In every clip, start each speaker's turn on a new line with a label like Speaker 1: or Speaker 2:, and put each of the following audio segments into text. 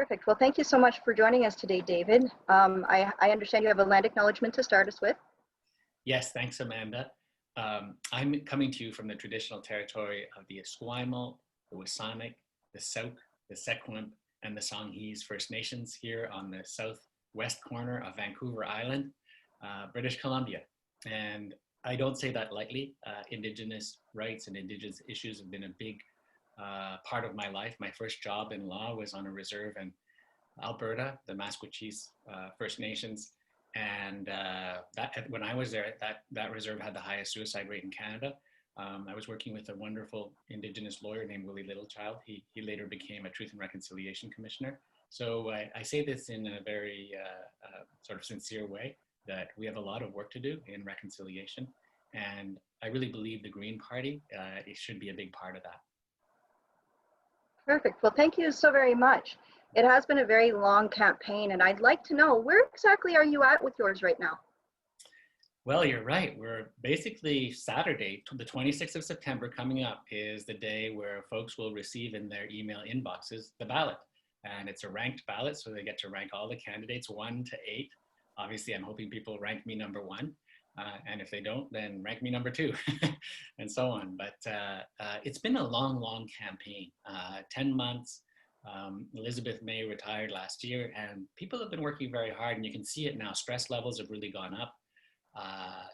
Speaker 1: Perfect. Well, thank you so much for joining us today, David. I understand you have a land acknowledgement to start us with.
Speaker 2: Yes, thanks, Amanda. I'm coming to you from the traditional territory of the Esquimalt, the Wasanic, the Sauk, the Sequimp, and the Songhees First Nations here on the southwest corner of Vancouver Island, British Columbia. And I don't say that lightly. Indigenous rights and Indigenous issues have been a big part of my life. My first job in law was on a reserve in Alberta, the Maskwacis First Nations. And when I was there, that reserve had the highest suicide rate in Canada. I was working with a wonderful Indigenous lawyer named Willie Littlechild. He later became a Truth and Reconciliation Commissioner. So I say this in a very sort of sincere way, that we have a lot of work to do in reconciliation. And I really believe the Green Party, it should be a big part of that.
Speaker 1: Perfect. Well, thank you so very much. It has been a very long campaign, and I'd like to know, where exactly are you at with yours right now?
Speaker 2: Well, you're right. We're basically Saturday, the 26th of September coming up is the day where folks will receive in their email inboxes the ballot. And it's a ranked ballot, so they get to rank all the candidates 1 to 8. Obviously, I'm hoping people rank me number 1. And if they don't, then rank me number 2 and so on. But it's been a long, long campaign, 10 months. Elizabeth May retired last year, and people have been working very hard, and you can see it now. Stress levels have really gone up.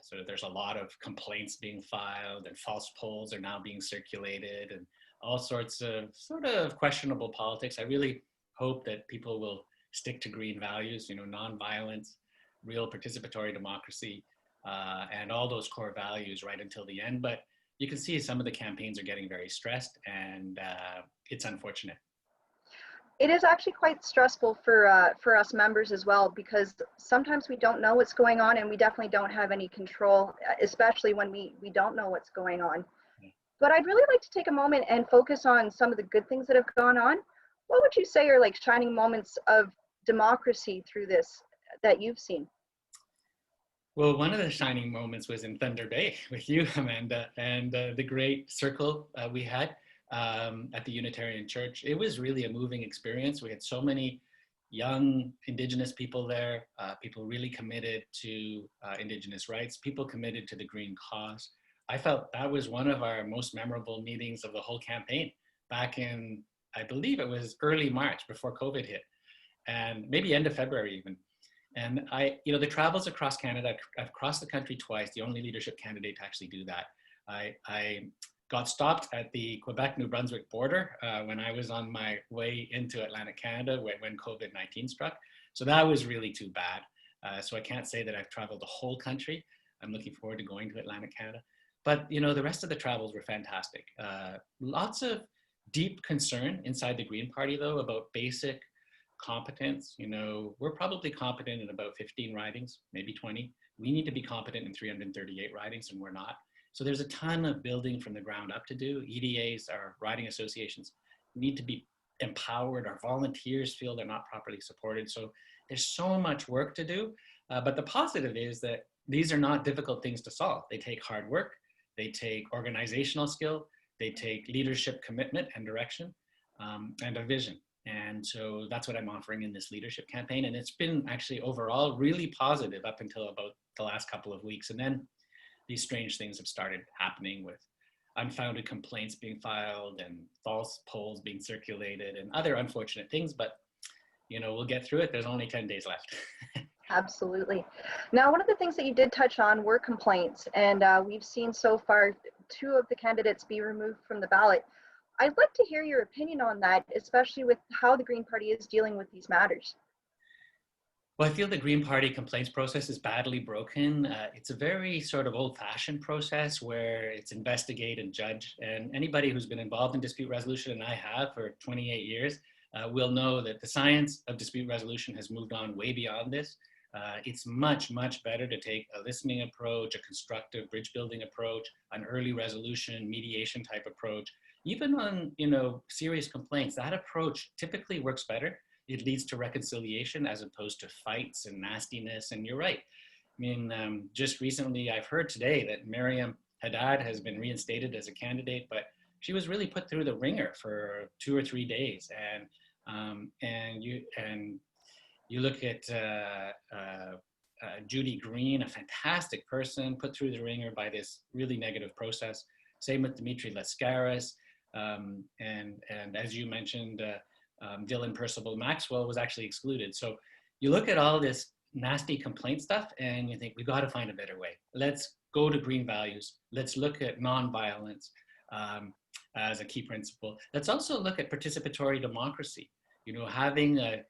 Speaker 2: So there's a lot of complaints being filed, and false polls are now being circulated, and all sorts of sort of questionable politics. I really hope that people will stick to green values, nonviolence, real participatory democracy, and all those core values right until the end. But you can see some of the campaigns are getting very stressed, and it's unfortunate.
Speaker 1: It is actually quite stressful for us members as well, because sometimes we don't know what's going on, and we definitely don't have any control, especially when we don't know what's going on. But I'd really like to take a moment and focus on some of the good things that have gone on. What would you say are like shining moments of democracy through this that you've seen?
Speaker 2: Well, one of the shining moments was in Thunder Bay with you, Amanda, and the great circle we had at the Unitarian Church. It was really a moving experience. We had so many young Indigenous people there, people really committed to Indigenous rights, people committed to the green cause. I felt that was one of our most memorable meetings of the whole campaign back in, I believe it was early March before COVID hit, and maybe end of February even. And the travels across Canada, I've crossed the country twice, the only leadership candidate to actually do that. I got stopped at the Quebec-New Brunswick border when I was on my way into Atlantic Canada when COVID-19 struck. So that was really too bad. So I can't say that I've traveled the whole country. I'm looking forward to going to Atlantic Canada. But the rest of the travels were fantastic. Lots of deep concern inside the Green Party, though, about basic competence. We're probably competent in about 15 ridings, maybe 20. We need to be competent in 338 ridings, and we're not. So there's a ton of building from the ground up to do. EDAs, our riding associations, need to be empowered. Our volunteers feel they're not properly supported. So there's so much work to do. But the positive is that these are not difficult things to solve. They take hard work. They take organizational skill. They take leadership commitment and direction, and a vision. And so that's what I'm offering in this leadership campaign. And it's been actually overall really positive up until about the last couple of weeks. And then these strange things have started happening with unfounded complaints being filed and false polls being circulated and other unfortunate things. But, we'll get through it. There's only 10 days left.
Speaker 1: Absolutely. Now, one of the things that you did touch on were complaints. And we've seen so far 2 of the candidates be removed from the ballot. I'd like to hear your opinion on that, especially with how the Green Party is dealing with these matters.
Speaker 2: Well, I feel the Green Party complaints process is badly broken. It's a very sort of old-fashioned process where it's investigate and judge. And anybody who's been involved in dispute resolution, and I have for 28 years, will know that the science of dispute resolution has moved on way beyond this. It's much, much better to take a listening approach, a constructive bridge building approach, an early resolution, mediation type approach. Even on, serious complaints, that approach typically works better. It leads to reconciliation as opposed to fights and nastiness. And you're right. Just recently, I've heard today that Miriam Haddad has been reinstated as a candidate, but she was really put through the ringer for 2 or 3 days. And And you look at Judy Green, a fantastic person, put through the ringer by this really negative process. Same with Dimitri Lascaris. And as you mentioned, Dylan Percival Maxwell was actually excluded. So you look at all this nasty complaint stuff and you think, we've got to find a better way. Let's go to green values. Let's look at nonviolence as a key principle. Let's also look at participatory democracy. You know, having a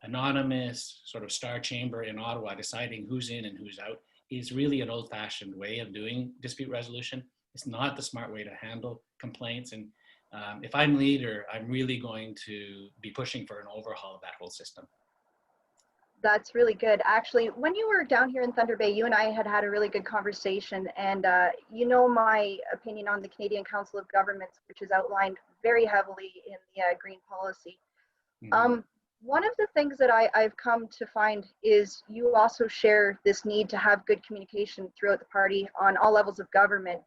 Speaker 2: anonymous sort of star chamber in Ottawa deciding who's in and who's out is really an old-fashioned way of doing dispute resolution. It's not the smart way to handle complaints. And if I'm leader, I'm really going to be pushing for an overhaul of that whole system.
Speaker 1: That's really good. Actually, when you were down here in Thunder Bay, you and I had a really good conversation, and you know my opinion on the Canadian Council of Governments, which is outlined very heavily in the green policy. Mm-hmm. One of the things that I've come to find is you also share this need to have good communication throughout the party on all levels of government.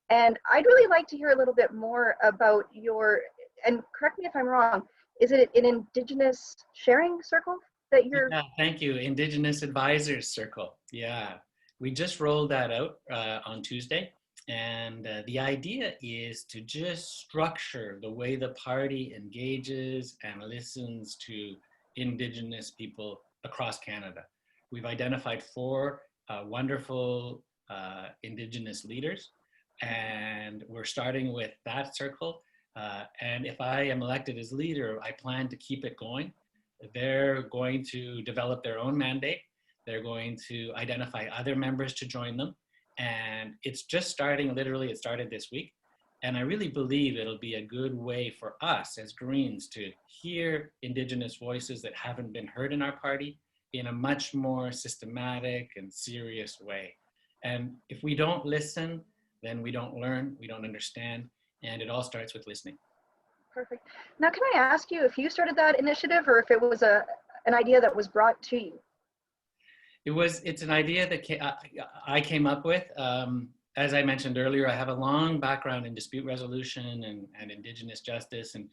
Speaker 1: And I'd really like to hear a little bit more about your, and correct me if I'm wrong, is it an Indigenous sharing circle that you're?
Speaker 2: Yeah, thank you. Indigenous Advisors Circle. Yeah, we just rolled that out on Tuesday. And the idea is to just structure the way the party engages and listens to Indigenous people across Canada. We've identified 4 wonderful Indigenous leaders, and we're starting with that circle. And if I am elected as leader, I plan to keep it going. They're going to develop their own mandate. They're going to identify other members to join them. And it's just starting, literally, it started this week. And I really believe it'll be a good way for us as Greens to hear Indigenous voices that haven't been heard in our party in a much more systematic and serious way. And if we don't listen, then we don't learn, we don't understand, and it all starts with listening.
Speaker 1: Perfect. Now, can I ask you if you started that initiative or if it was an idea that was brought to you?
Speaker 2: It's an idea that I came up with. As I mentioned earlier, I have a long background in dispute resolution and Indigenous justice. And,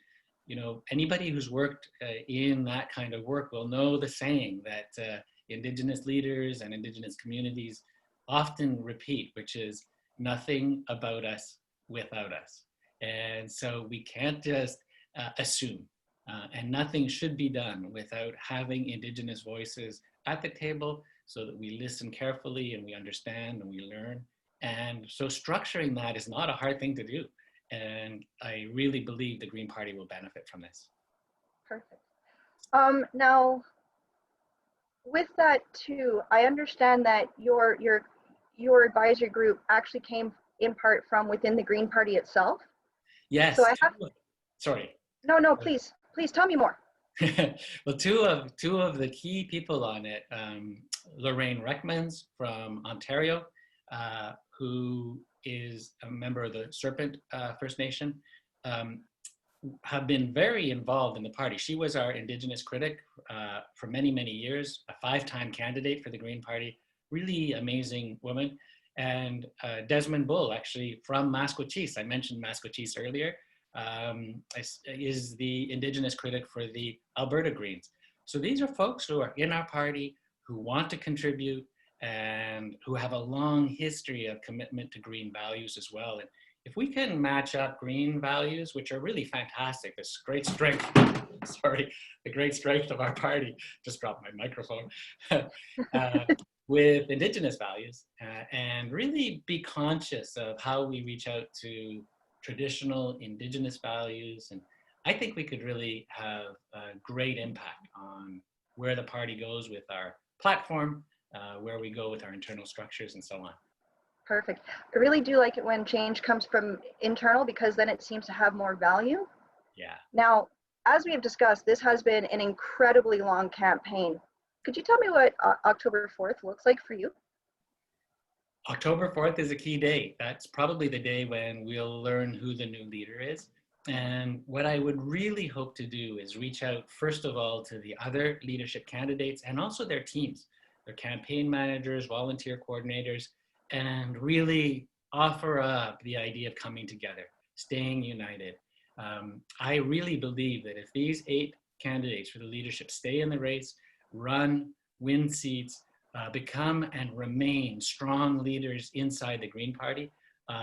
Speaker 2: you know, anybody who's worked in that kind of work will know the saying that Indigenous leaders and Indigenous communities often repeat, which is nothing about us without us. And so we can't just assume, and nothing should be done without having Indigenous voices at the table, so that we listen carefully and we understand and we learn. And so structuring that is not a hard thing to do. And I really believe the Green Party will benefit from this.
Speaker 1: Perfect. Now, with that too, I understand that your advisory group actually came in part from within the Green Party itself.
Speaker 2: Yes.
Speaker 1: So I have.
Speaker 2: Sorry.
Speaker 1: No, please tell me more.
Speaker 2: Well, two of the key people on it, Lorraine Reckmans from Ontario, who is a member of the Serpent First Nation, have been very involved in the party. She was our Indigenous critic for many, many years, a 5-time candidate for the Green Party, really amazing woman. And Desmond Bull, actually from Maskwacis, I mentioned Maskwacis earlier, is the Indigenous critic for the Alberta Greens. So these are folks who are in our party, who want to contribute, and who have a long history of commitment to green values as well. And if we can match up green values, which are really fantastic, this great strength, the great strength of our party, just dropped my microphone, with Indigenous values, and really be conscious of how we reach out to traditional Indigenous values. And I think we could really have a great impact on where the party goes with our platform, where we go with our internal structures and so on.
Speaker 1: Perfect. I really do like it when change comes from internal, because then it seems to have more value.
Speaker 2: Yeah.
Speaker 1: Now, as we have discussed, this has been an incredibly long campaign. Could you tell me what October 4th looks like for you?
Speaker 2: October 4th is a key date. That's probably the day when we'll learn who the new leader is. And what I would really hope to do is reach out, first of all, to the other leadership candidates and also their teams, their campaign managers, volunteer coordinators, and really offer up the idea of coming together, staying united. I really believe that if these 8 candidates for the leadership stay in the race, run, win seats, become and remain strong leaders inside the Green Party,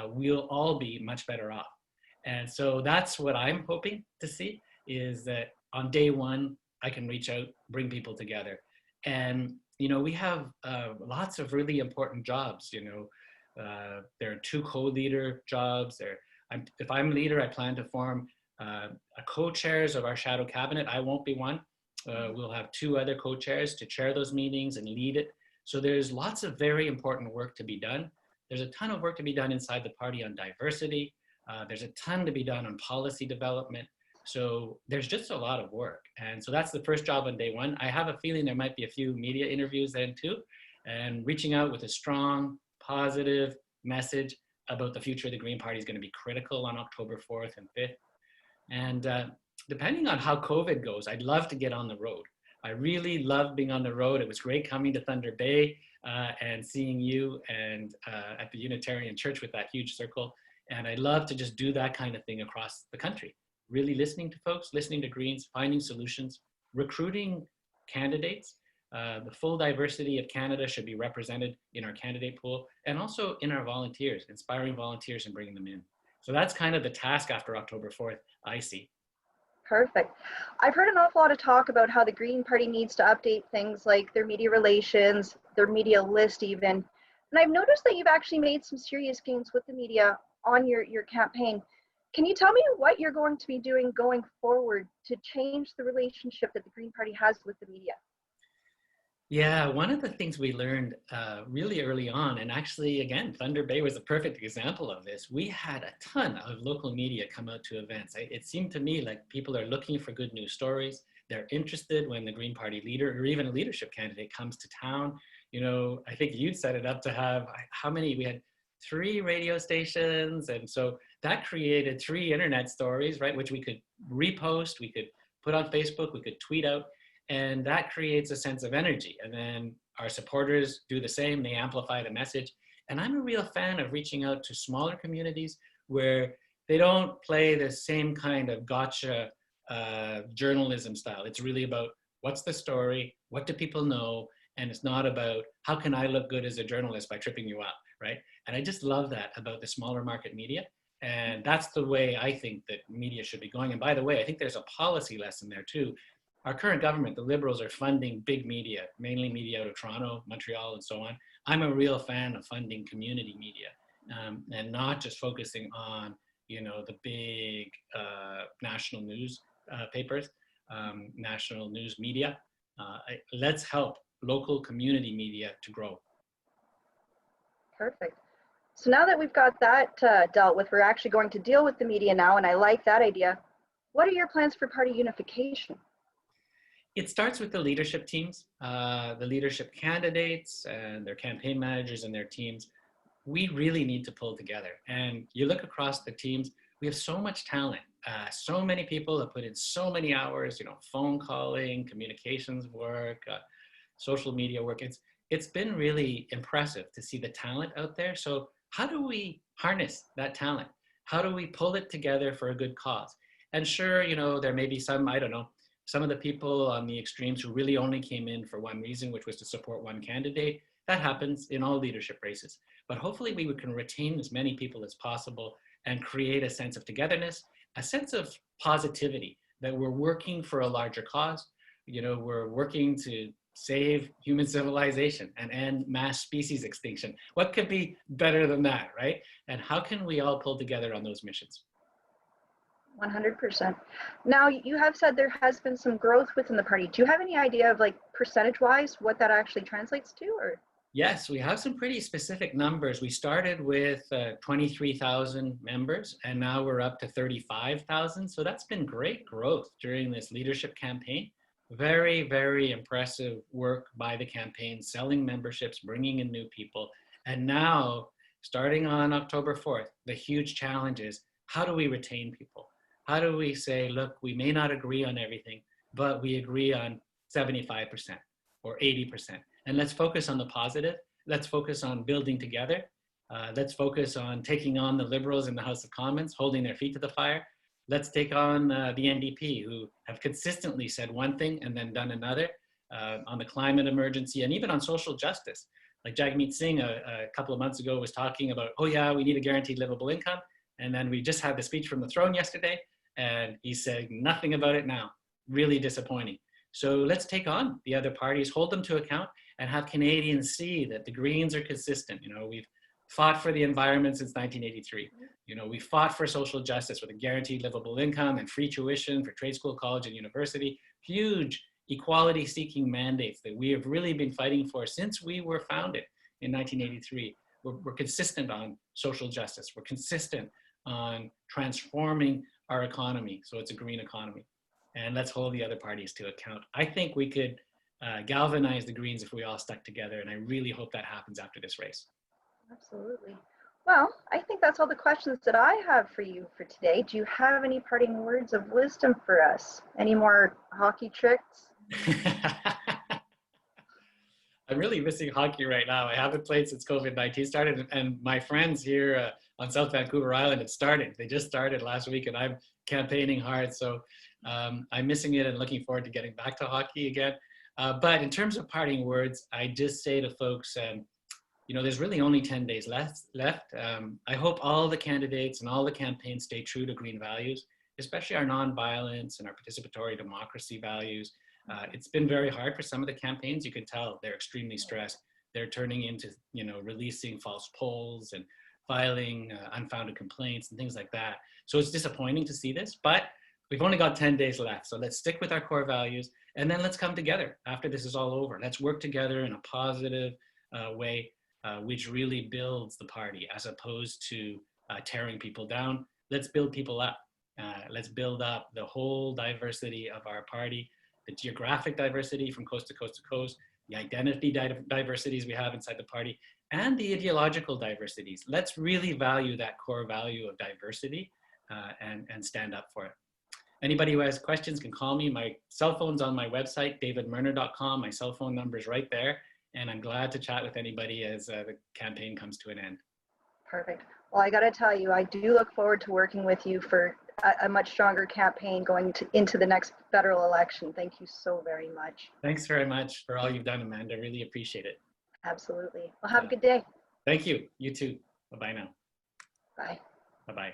Speaker 2: we'll all be much better off. And so that's what I'm hoping to see, is that on day one, I can reach out, bring people together. And, you know, we have lots of really important jobs. You know, there are 2 co-leader jobs. If I'm leader, I plan to form a co-chairs of our shadow cabinet. I won't be one. We'll have 2 other co-chairs to chair those meetings and lead it. So there's lots of very important work to be done. There's a ton of work to be done inside the party on diversity. There's a ton to be done on policy development. So there's just a lot of work. And so that's the first job on day one. I have a feeling there might be a few media interviews then too, and reaching out with a strong, positive message about the future of the Green Party is going to be critical on October 4th and 5th. And depending on how COVID goes, I'd love to get on the road. I really love being on the road. It was great coming to Thunder Bay and seeing you and at the Unitarian Church with that huge circle. And I love to just do that kind of thing across the country, really listening to folks, listening to Greens, finding solutions, recruiting candidates. The full diversity of Canada should be represented in our candidate pool and also in our volunteers, inspiring volunteers and bringing them in. So that's kind of the task after October 4th, I see.
Speaker 1: Perfect. I've heard an awful lot of talk about how the Green Party needs to update things like their media relations, their media list even. And I've noticed that you've actually made some serious gains with the media on your campaign. Can you tell me what you're going to be doing going forward to change the relationship that the Green Party has with the media?
Speaker 2: Yeah, one of the things we learned really early on, and actually, again, Thunder Bay was a perfect example of this. We had a ton of local media come out to events. It seemed to me like people are looking for good news stories. They're interested when the Green Party leader or even a leadership candidate comes to town. You know, I think you'd set it up to have, how many? We had 3 radio stations. And so that created 3 internet stories, right? Which we could repost, we could put on Facebook, we could tweet out. And that creates a sense of energy. And then our supporters do the same, they amplify the message. And I'm a real fan of reaching out to smaller communities where they don't play the same kind of gotcha journalism style. It's really about what's the story, what do people know, and it's not about how can I look good as a journalist by tripping you up, right? And I just love that about the smaller market media. And that's the way I think that media should be going. And by the way, I think there's a policy lesson there too. Our current government, the Liberals, are funding big media, mainly media out of Toronto, Montreal, and so on. I'm a real fan of funding community media and not just focusing on, you know, the big national news papers, national news media. Let's help local community media to grow.
Speaker 1: Perfect. So now that we've got that dealt with, we're actually going to deal with the media now, and I like that idea. What are your plans for party unification?
Speaker 2: It starts with the leadership teams, the leadership candidates and their campaign managers and their teams. We really need to pull together. And you look across the teams, we have so much talent. So many people have put in so many hours, you know, phone calling, communications work, social media work. It's been really impressive to see the talent out there. So how do we harness that talent? How do we pull it together for a good cause? And sure, you know, there may be some, I don't know, some of the people on the extremes who really only came in for one reason, which was to support one candidate. That happens in all leadership races. But hopefully we can retain as many people as possible and create a sense of togetherness, a sense of positivity, that we're working for a larger cause. You know, we're working to save human civilization and end mass species extinction. What could be better than that, right? And how can we all pull together on those missions?
Speaker 1: 100%. Now, you have said there has been some growth within the party. Do you have any idea of, like, percentage-wise what that actually translates to? Or?
Speaker 2: Yes, we have some pretty specific numbers. We started with 23,000 members, and now we're up to 35,000. So that's been great growth during this leadership campaign. Very, very impressive work by the campaign, selling memberships, bringing in new people. And now, starting on October 4th, the huge challenge is, how do we retain people? How do we say, look, we may not agree on everything, but we agree on 75% or 80%. And let's focus on the positive. Let's focus on building together. Let's focus on taking on the Liberals in the House of Commons, holding their feet to the fire. Let's take on the NDP, who have consistently said one thing and then done another on the climate emergency and even on social justice. Like Jagmeet Singh a couple of months ago was talking about, oh yeah, we need a guaranteed livable income. And then we just had the speech from the throne yesterday, and he's saying nothing about it now. Really disappointing. So let's take on the other parties, hold them to account, and have Canadians see that the Greens are consistent. You know, we've fought for the environment since 1983. You know, we fought for social justice with a guaranteed livable income and free tuition for trade school, college, and university. Huge equality-seeking mandates that we have really been fighting for since we were founded in 1983. We're consistent on social justice. We're consistent on transforming our economy so it's a green economy. And let's hold the other parties to account. I think we could galvanize the Greens if we all stuck together, and I really hope that happens after this race.
Speaker 1: Absolutely. Well, I think that's all the questions that I have for you for today. Do you have any parting words of wisdom for us? Any more hockey tricks?
Speaker 2: I'm really missing hockey right now. I haven't played since COVID-19 started, and my friends here on South Vancouver Island, it started. They just started last week, and I'm campaigning hard. So I'm missing it and looking forward to getting back to hockey again. But in terms of parting words, I just say to folks, you know, there's really only 10 days left. I hope all the candidates and all the campaigns stay true to green values, especially our nonviolence and our participatory democracy values. It's been very hard for some of the campaigns. You can tell they're extremely stressed. They're turning into, you know, releasing false polls and filing unfounded complaints and things like that. So it's disappointing to see this, but we've only got 10 days left. So let's stick with our core values, and then let's come together after this is all over. Let's work together in a positive way, which really builds the party as opposed to tearing people down. Let's build people up. Let's build up the whole diversity of our party, the geographic diversity from coast to coast to coast, the identity diversities we have inside the party, and the ideological diversities. Let's really value that core value of diversity and stand up for it. Anybody who has questions can call me. My cell phone's on my website, davidmerner.com. My cell phone number is right there. And I'm glad to chat with anybody as the campaign comes to an end.
Speaker 1: Perfect. Well, I got to tell you, I do look forward to working with you for a much stronger campaign going into the next federal election. Thank you so very much.
Speaker 2: Thanks very much for all you've done, Amanda. Really appreciate it.
Speaker 1: Absolutely. Well, have a good day.
Speaker 2: Thank you. You too. Bye-bye now.
Speaker 1: Bye.
Speaker 2: Bye-bye.